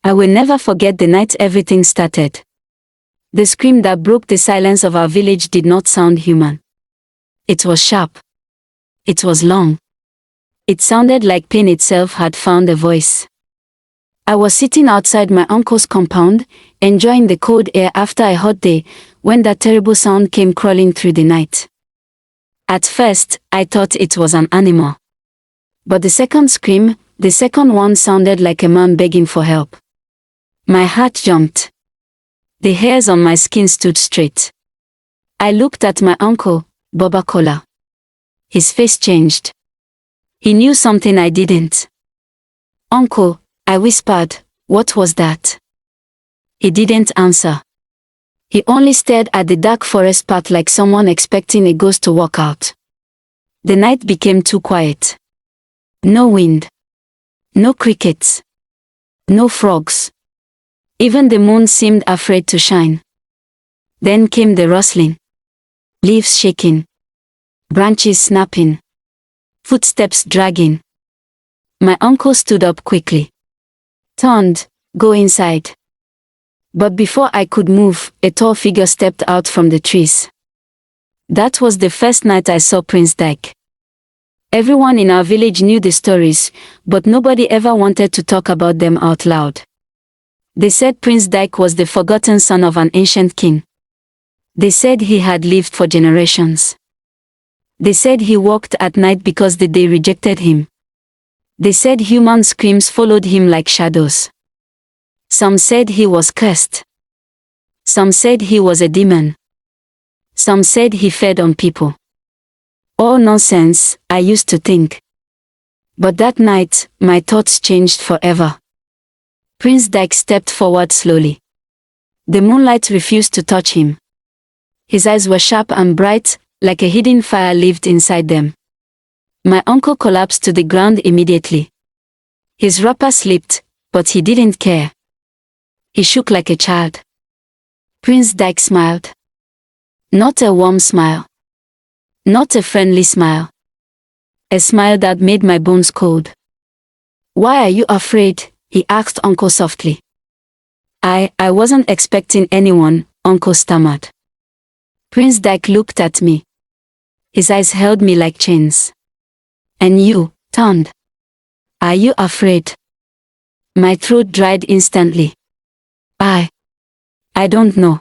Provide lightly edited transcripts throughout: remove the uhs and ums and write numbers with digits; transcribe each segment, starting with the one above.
I will never forget the night everything started. The scream that broke the silence of our village did not sound human. It was sharp. It was long. It sounded like pain itself had found a voice. I was sitting outside my uncle's compound, enjoying the cold air after a hot day, when that terrible sound came crawling through the night. At first, I thought it was an animal. But the second scream, the second one, sounded like a man begging for help. My heart jumped. The hairs on my skin stood straight. I looked at my uncle, Baba Kola. His face changed. He knew something I didn't. "Uncle," I whispered, "what was that?" He didn't answer. He only stared at the dark forest path like someone expecting a ghost to walk out. The night became too quiet. No wind. No crickets. No frogs. Even the moon seemed afraid to shine. Then came the rustling. Leaves shaking. Branches snapping. Footsteps dragging. My uncle stood up quickly. "Turned, go inside." But before I could move, a tall figure stepped out from the trees. That was the first night I saw Prince Dyke. Everyone in our village knew the stories, but nobody ever wanted to talk about them out loud. They said Prince Dyke was the forgotten son of an ancient king. They said he had lived for generations. They said he walked at night because the day rejected him. They said human screams followed him like shadows. Some said he was cursed. Some said he was a demon. Some said he fed on people. All nonsense, I used to think. But that night, my thoughts changed forever. Prince Dyke stepped forward slowly. The moonlight refused to touch him. His eyes were sharp and bright, like a hidden fire lived inside them. My uncle collapsed to the ground immediately. His wrapper slipped, but he didn't care. He shook like a child. Prince Dyke smiled. Not a warm smile. Not a friendly smile. A smile that made my bones cold. "Why are you afraid?" he asked Uncle softly. I wasn't expecting anyone," Uncle stammered. Prince Dyke looked at me. His eyes held me like chains. "And you, Turned? Are you afraid?" My throat dried instantly. I don't know."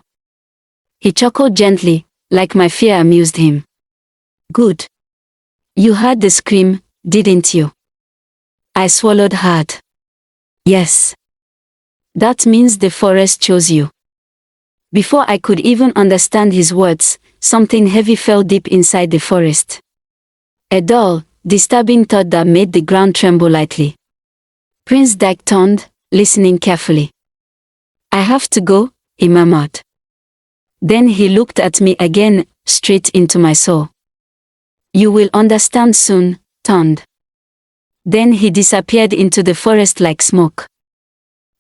He chuckled gently, like my fear amused him. "Good. You heard the scream, didn't you?" I swallowed hard. "Yes. That means the forest chose you." Before I could even understand his words, something heavy fell deep inside the forest. A dull, disturbing thought that made the ground tremble lightly. Prince Dyke turned, listening carefully. "I have to go," he murmured. Then he looked at me again, straight into my soul. "You will understand soon, Turned." Then he disappeared into the forest like smoke.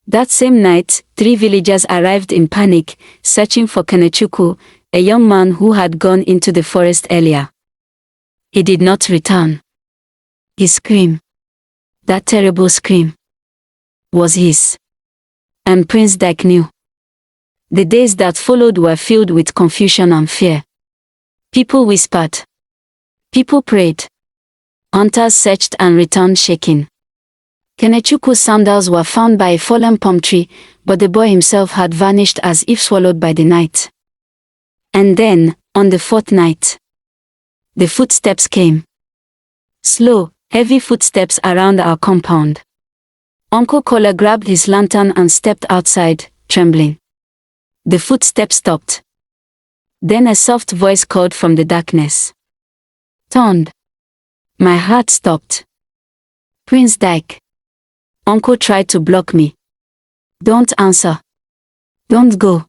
That same night, 3 villagers arrived in panic, searching for Kenechukwu, a young man who had gone into the forest earlier. He did not return. His scream, that terrible scream, was his. And Prince Dyke knew. The days that followed were filled with confusion and fear. People whispered. People prayed. Hunters searched and returned shaking. Kenechukwu's sandals were found by a fallen palm tree, but the boy himself had vanished as if swallowed by the night. And then, on the 4th night, the footsteps came. Slow, heavy footsteps around our compound. Uncle Kola grabbed his lantern and stepped outside, trembling. The footsteps stopped. Then a soft voice called from the darkness. "Turned." My heart stopped. "Prince Dyke." Uncle tried to block me. "Don't answer. Don't go."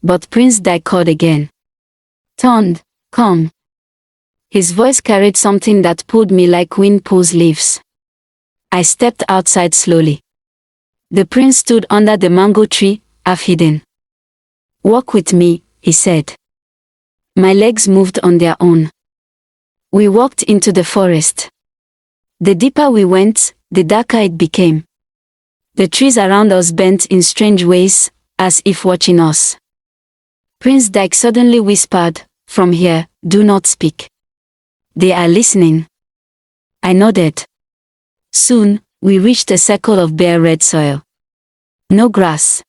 But Prince Dyke called again. "Turned, come." His voice carried something that pulled me like wind pulls leaves. I stepped outside slowly. The prince stood under the mango tree, half hidden. "Walk with me," he said. My legs moved on their own. We walked into the forest. The deeper we went, the darker it became. The trees around us bent in strange ways, as if watching us. Prince Dyke suddenly whispered, "From here, do not speak. They are listening." I nodded. Soon, we reached a circle of bare red soil. No grass.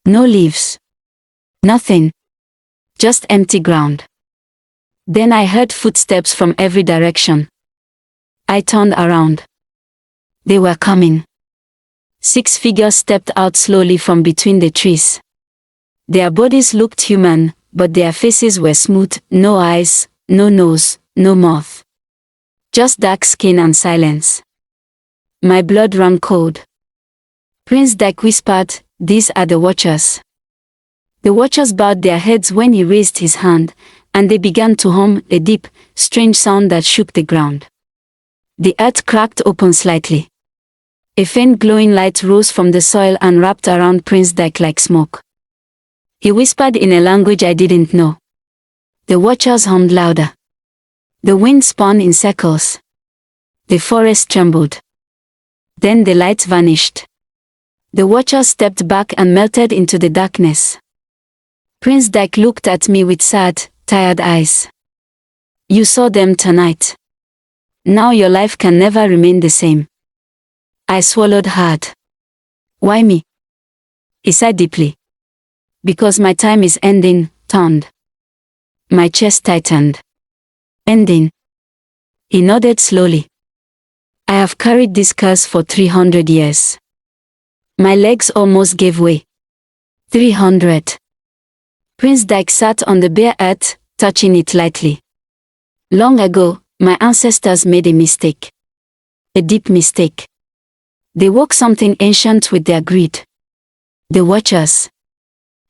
No leaves. Nothing. Just empty ground. Then I heard footsteps from every direction. I turned around. They were coming. 6 figures stepped out slowly from between the trees. Their bodies looked human, but their faces were smooth, no eyes, no nose, no mouth. Just dark skin and silence. My blood ran cold. Prince Dyke whispered, "These are the Watchers." The Watchers bowed their heads when he raised his hand, and they began to hum, a deep, strange sound that shook the ground. The earth cracked open slightly. A faint glowing light rose from the soil and wrapped around Prince Dyke like smoke. He whispered in a language I didn't know. The Watchers hummed louder. The wind spun in circles. The forest trembled. Then the light vanished. The Watchers stepped back and melted into the darkness. Prince Dyke looked at me with sad, tired eyes. "You saw them tonight. Now your life can never remain the same." I swallowed hard. "Why me?" He sighed deeply. "Because my time is ending, Tond." My chest tightened. "Ending?" He nodded slowly. "I have carried this curse for 300 years. My legs almost gave way. 300. Prince Dyke sat on the bare earth, touching it lightly. "Long ago, my ancestors made a mistake. A deep mistake. They woke something ancient with their greed. The Watchers.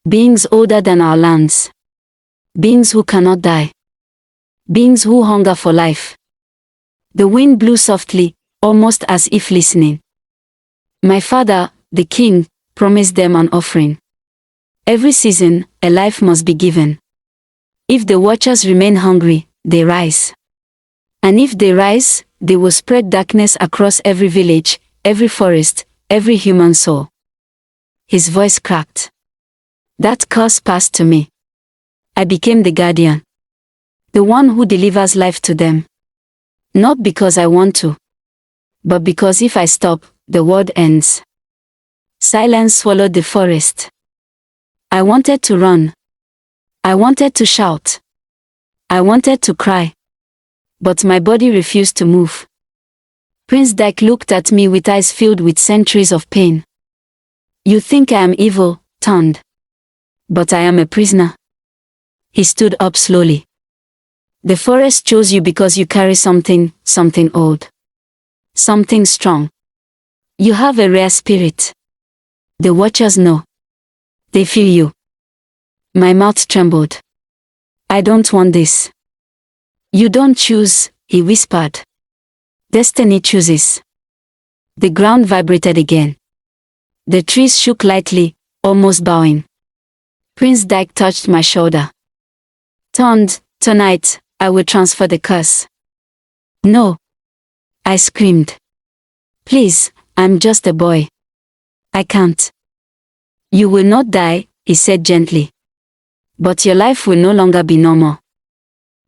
Beings older than our lands. Beings who cannot die. Beings who hunger for life." The wind blew softly, almost as if listening. "My father, the king, promised them an offering. Every season, a life must be given. If the Watchers remain hungry, they rise. And if they rise, they will spread darkness across every village, every forest, every human soul." His voice cracked. "That curse passed to me. I became the guardian. The one who delivers life to them. Not because I want to, but because if I stop, the world ends." Silence swallowed the forest. I wanted to run. I wanted to shout. I wanted to cry. But my body refused to move. Prince Dyke looked at me with eyes filled with centuries of pain. "You think I am evil, Tond. But I am a prisoner." He stood up slowly. "The forest chose you because you carry something old. Something strong. You have a rare spirit. The Watchers know. They feel you." My mouth trembled. "I don't want this." "You don't choose," he whispered. "Destiny chooses." The ground vibrated again. The trees shook lightly, almost bowing. Prince Dyke touched my shoulder. "Tond, tonight, I will transfer the curse." "No." I screamed. "Please, I'm just a boy. I can't." "You will not die," he said gently. "But your life will no longer be normal."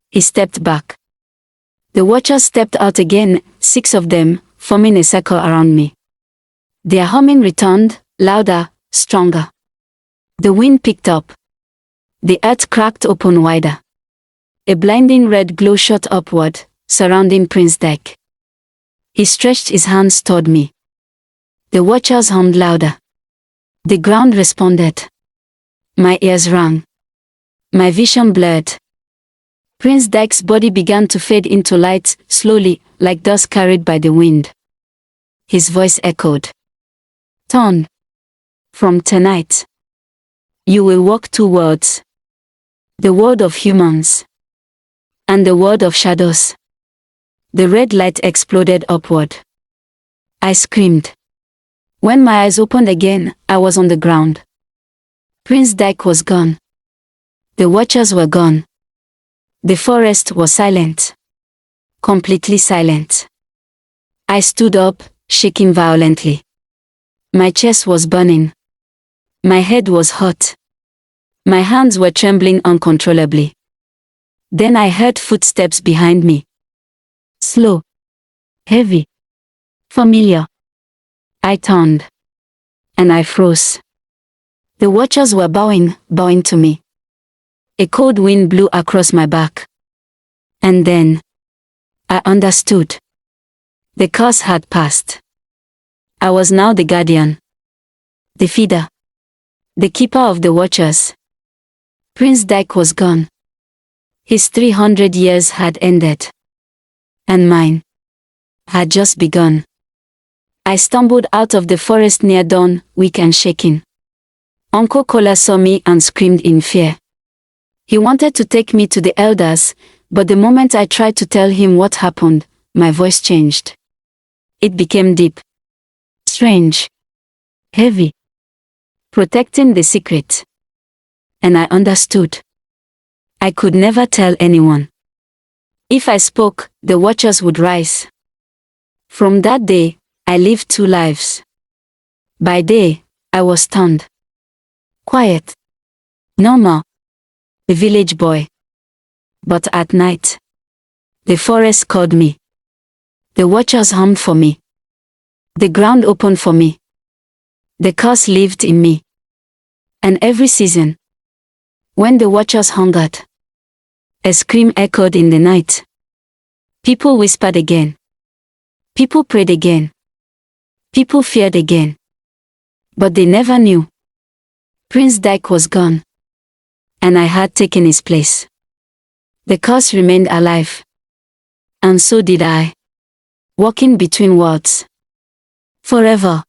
He stepped back. The Watchers stepped out again, 6 of them, forming a circle around me. Their humming returned, louder, stronger. The wind picked up. The earth cracked open wider. A blinding red glow shot upward, surrounding Prince Dyke. He stretched his hands toward me. The Watchers hummed louder. The ground responded. My ears rang. My vision blurred. Prince Dyke's body began to fade into light, slowly, like dust carried by the wind. His voice echoed. "Tond. From tonight, you will walk 2 worlds. The world of humans and the world of shadows." The red light exploded upward. I screamed. When my eyes opened again, I was on the ground. Prince Dyke was gone. The Watchers were gone. The forest was silent. Completely silent. I stood up, shaking violently. My chest was burning. My head was hot. My hands were trembling uncontrollably. Then I heard footsteps behind me. Slow. Heavy. Familiar. I turned. And I froze. The watchers were bowing to me. A cold wind blew across my back. And then, I understood. The curse had passed. I was now the guardian. The feeder. The keeper of the watchers. Prince Dyke was gone. His 300 years had ended. And mine had just begun. I stumbled out of the forest near dawn, weak and shaking. Uncle Kola saw me and screamed in fear. He wanted to take me to the elders, but the moment I tried to tell him what happened, my voice changed. It became deep. Strange. Heavy. Protecting the secret. And I understood. I could never tell anyone. If I spoke, the watchers would rise. From that day, I lived two lives. By day, I was stunned. Quiet. Normal. The village boy. But at night, the forest called me. The watchers hummed for me. The ground opened for me. The curse lived in me. And every season, when the watchers hungered, a scream echoed in the night. People whispered again. People prayed again. People feared again. But they never knew. Prince Dyke was gone. And I had taken his place. The curse remained alive. And so did I. Walking between worlds. Forever.